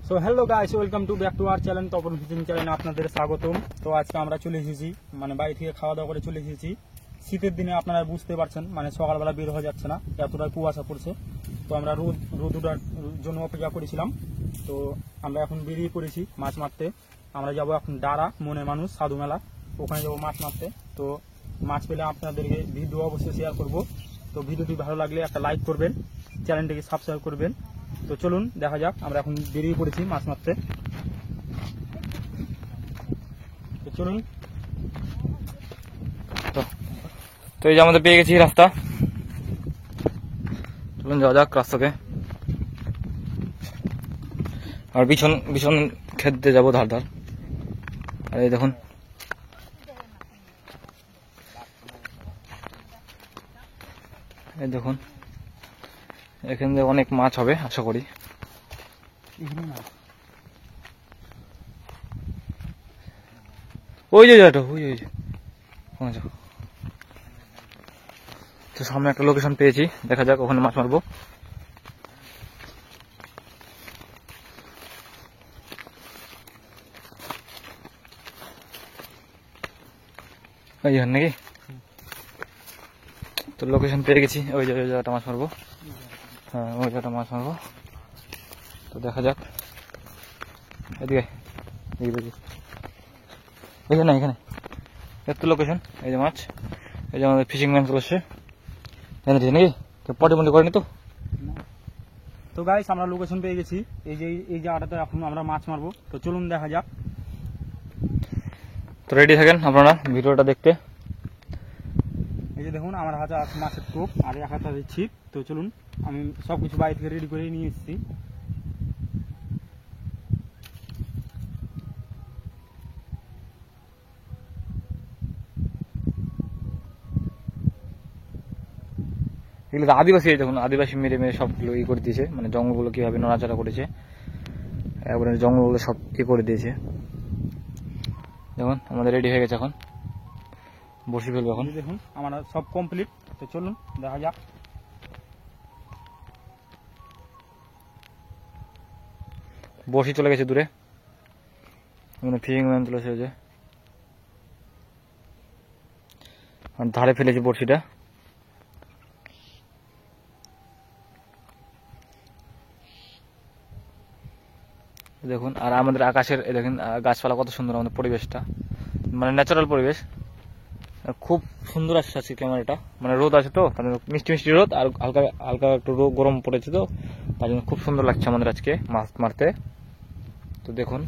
So hello guys, welcome to back to our channel Tapan fishing চ্যানেলে আপনাদের স্বাগতম। তো আজকে আমরা চলে এসেছি বাড়ি থেকে খাওয়া দাওয়া করে চলে এসেছি। শীতের দিনে আপনারা বুঝতে পারছেন সকালবেলা বের হয়ে যাচ্ছে না, এতটা কুয়াশা পড়ছে। তো আমরা রোদ উঠার জন্য অপেক্ষা করেছিলাম। তো আমরা এখন বেরিয়ে পড়েছি মাছ মারতে। আমরা যাব এখন ডারা মনে মানুষ সাধু মেলা, ওখানে যাবো মাছ মারতে। তো মাছ পেলে আপনাদেরকে ভিডিও অবশ্যই শেয়ার করব। তো ভিডিওটি ভালো লাগলে একটা লাইক করবেন, চ্যানেলটিকে সাবস্ক্রাইব করবেন। তো চলুন দেখা যাক, আমরা এখন বেরিয়ে পড়েছি মাছ মারতে। তো চলুন। তো এই যে আমাদের পেয়ে গেছি রাস্তা, চলুন যাওয়া যাক রাস্তাতে। আর ভীষণ খেতে যাবো ধার ধার। আর এই দেখুন এখানে অনেক মাছ হবে আশা করি। ওই যে তো সামনে একটা লোকেশন পেয়েছি, দেখা যাক ওখানে মাছ মারবো। ওই নাকি, তো লোকেশন পেয়ে গেছি। ওই জায়গাটা মাছ মারবো। হ্যাঁ, ওই জায়গাটা মাছ মারবো। তো দেখা যাক। এদিকে এখানে এত লোকেশন। এই যে মাছ, এই যে আমাদের ফিশিং ম্যান চলে আসছে নাকি, পটি করেনি তো। তো গাইস, আমরা লোকেশন পেয়ে গেছি। এই জায়গাটাতে এখন আমরা মাছ মারবো। তো চলুন দেখা যাক। তো রেডি থাকেন আপনারা ভিডিওটা দেখতে। এই যে দেখুন, আমার হাতে আছে মাছের টোপ আর এক হাতে ছিপ। তো চলুন, আমি সবকিছু বাড়ি থেকে রেডি করে নিয়ে এসেছি। এগুলো তো আদিবাসী, দেখুন আদিবাসী মেরে সবগুলো করে দিয়েছে, জঙ্গলগুলো কিভাবে নড়াচড়া করেছে, একবারে জঙ্গলগুলো সব করে দিয়েছে। দেখুন আমাদের রেডি হয়ে গেছে, এখন বসে ফেলবো। এখন দেখুন আমার সব কমপ্লিট। তো চলুন দেখা যাক। বসি চলে গেছে দূরে, ফিশিং ম্যান চলে এসেছে। আর ধারে ফেলেছি বড়শিটা। দেখুন, আর আমাদের আকাশের দেখেন গাছপালা কত সুন্দর, আমাদের পরিবেশটা ন্যাচারাল পরিবেশ। খুব সুন্দর আসছে আজকে ক্যামেরাটা, রোদ আছে তো, মিষ্টি মিষ্টি রোদ, আর হালকা হালকা একটু গরম পড়েছে, তো তার জন্য খুব সুন্দর লাগছে আমাদের আজকে মাছ মারতে। তো দেখুন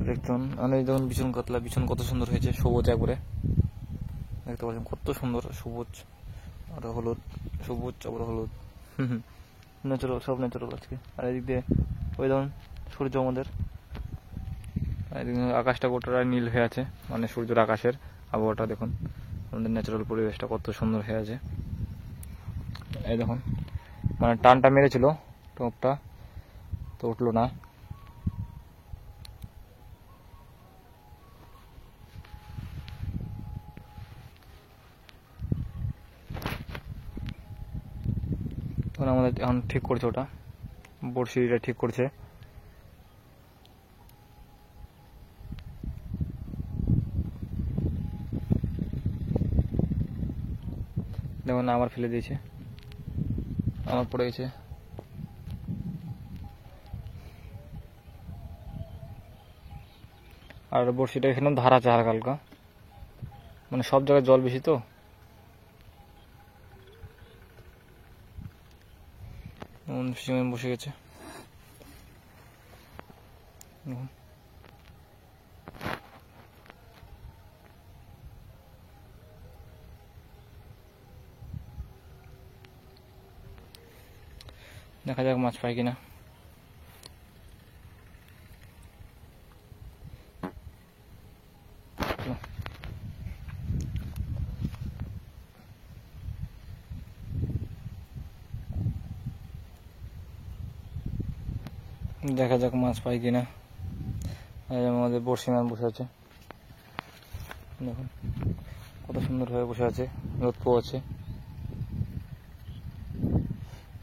দেখুন, দেখুন বিছন কাতলা, বিছন কত সুন্দর হয়েছে, সবুজ একবারে দেখতে পাচ্ছেন, কত সুন্দর সবুজ আর হলুদ, সবুজ আবার হলুদ। ন্যাচারাল, সব ন্যাচারাল আজকে। আর এদিক দিয়ে ওই ধরুন সূর্য আমাদের, আকাশটা গোটা নীল হয়ে আছে, সূর্যের আকাশের আবহাওয়াটা দেখুন, আমাদের ন্যাচারাল পরিবেশটা কত সুন্দর হয়ে আছে। এই দেখুন টানটা মেরেছিল টোপটা, তো উঠলো না। আমাদের এখন ঠিক করছে, ওটা বড়শিটা ঠিক করছে। দেখুন আমার ফেলে দিয়েছে, আমার পড়ে গেছে। আর বড়শিটা এখানে ধার আছে হালকা হালকা, সব জায়গায় জল বেশি, তো ফিশিং বসে গেছে। দেখা যাক মাছ পাই কিনা। দেখা যাক মাছ পাই কিনা। এই আমাদের বড়শি মাছ বসে আছে, দেখুন কত সুন্দর হয়ে বসে আছে, রোদ পোয়াচ্ছে।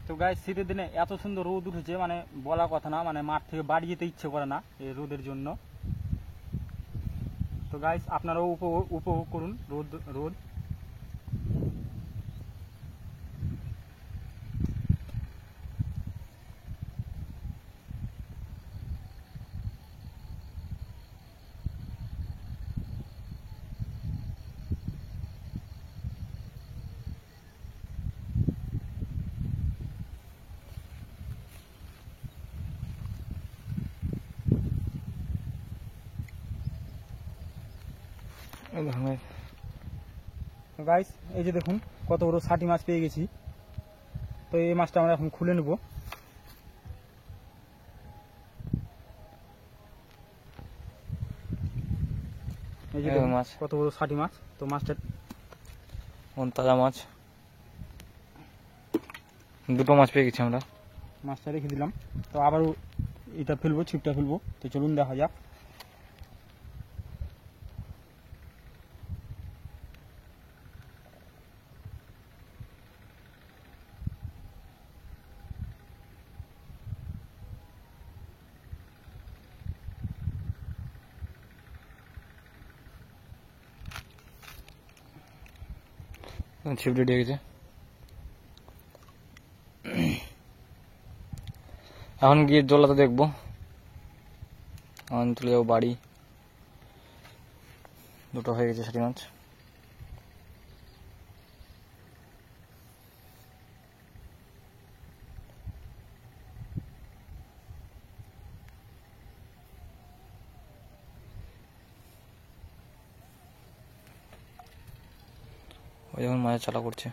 তো গাইস শীতের দিনে এত সুন্দর রোদ উঠেছে মানে বলা কথা না, মানে মাঠ থেকে বাড়ি যেতে ইচ্ছে করে না এই রোদের জন্য। তো গাইস আপনারাও উপভোগ করুন রোদ। গাইস এই যে দেখুন কত বড় ষাটি মাছ পেয়ে গেছি। তো এই মাছটা আমরা এখন খুলে নেব। এই যে দেখুন মাছ, কত বড় ষাটি মাছ। তো মাছটা তাজা মাছ, দুটো মাছ পেয়ে গেছি আমরা। মাছটা রেখে দিলাম। তো আবারও এটা ফেলবো, ছিপটা ফেলবো। তো চলুন দেখা যাক। ছিপ রেডি হয়ে গেছে, এখন গিয়ে জলাতে দেখবো, এখন চলে যাবো বাড়ি। দুটো হয়ে গেছে ষাটি মাছ। ওই যখন মাছের চালা করছে।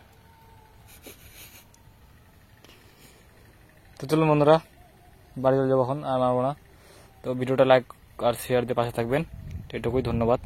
তো চলুন বন্ধুরা, বাড়ি চলে যাবো এখন, আর মারবো না। তো ভিডিওটা লাইক আর শেয়ার দিয়ে পাশে থাকবেন, এটুকুই, ধন্যবাদ।